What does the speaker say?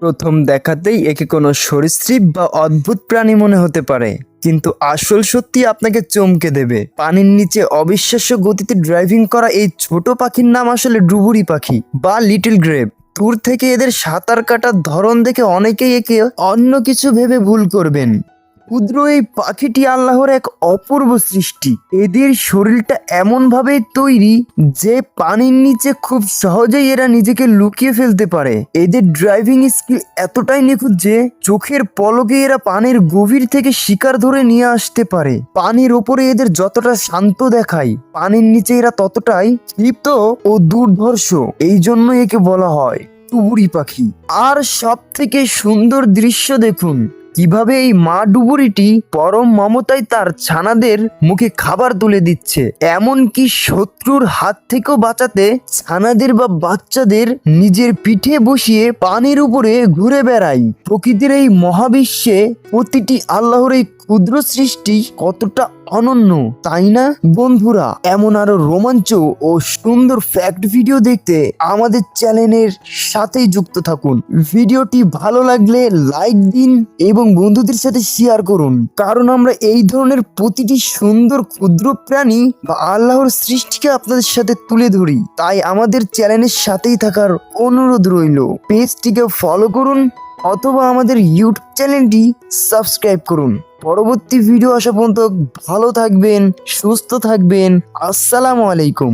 প্রথম দেখাতেই একে কোনো সরীসৃপ বা অদ্ভুত প্রাণী মনে হতে পারে, কিন্তু আসল সত্যি আপনাকে চমকে দেবে। পানির নিচে অবিশ্বাস্য গতিতে ড্রাইভিং করা এই ছোট পাখির নাম আসলে ডুবুরি পাখি বা লিটল গ্রেপ। দূর থেকে এদের সাঁতার কাটার ধরন দেখে অনেকেই একে অন্য কিছু ভেবে ভুল করবেন। ক্ষুদ্র এই পাখিটি আল্লাহর এক অপূর্ব সৃষ্টি। এদের শরীরটা এমনভাবে তৈরি যে পানির নিচে খুব সহজেই এরা নিজেকে লুকিয়ে ফেলতে পারে। এদের ড্রাইভিং স্কিল এতটাই নিখুঁত যে চোখের পলকে এরা পানির গভীর থেকে শিকার ধরে নিয়ে আসতে পারে। পানির ওপরে এদের যতটা শান্ত দেখায়, পানির নিচে এরা ততটাই ক্ষিপ্ত ও দুর্ধর্ষ। এই জন্য একে বলা হয় ডুবুরি পাখি। আর সব থেকে সুন্দর দৃশ্য দেখুন, কিভাবে এই মা ডুবুরিটি পরম মমতায় তার ছানাদের মুখে খাবার তুলে দিচ্ছে। এমনকি শত্রুর হাত থেকেও বাঁচাতে ছানাদের বা বাচ্চাদের নিজের পিঠে বসিয়ে পানির উপরে ঘুরে বেড়ায়। প্রকৃতির এই মহাবিশ্বে প্রতিটি আল্লাহর এই ক্ষুদ্র সৃষ্টি কতটা অনন্য, তাই না বন্ধুরা? এমন আরো রোমাঞ্চ ও সুন্দর ফ্যাক্ট ভিডিও দেখতে আমাদের চ্যানেলের সাথেই যুক্ত থাকুন। ভিডিওটি ভালো লাগলে লাইক দিন এবং বন্ধুদের সাথে শেয়ার করুন, কারণ আমরা এই ধরনের প্রতিটি সুন্দর ক্ষুদ্র প্রাণী বা আল্লাহর সৃষ্টিকে আপনাদের সাথে তুলে ধরি। তাই আমাদের চ্যানেলের সাথেই থাকার অনুরোধ রইল। পেজটিকে ফলো করুন অথবা আমাদের ইউটিউব চ্যানেলটি সাবস্ক্রাইব করুন। পরবর্তী ভিডিও আসা পর্যন্ত ভালো থাকবেন, সুস্থ থাকবেন। আসসালামু আলাইকুম।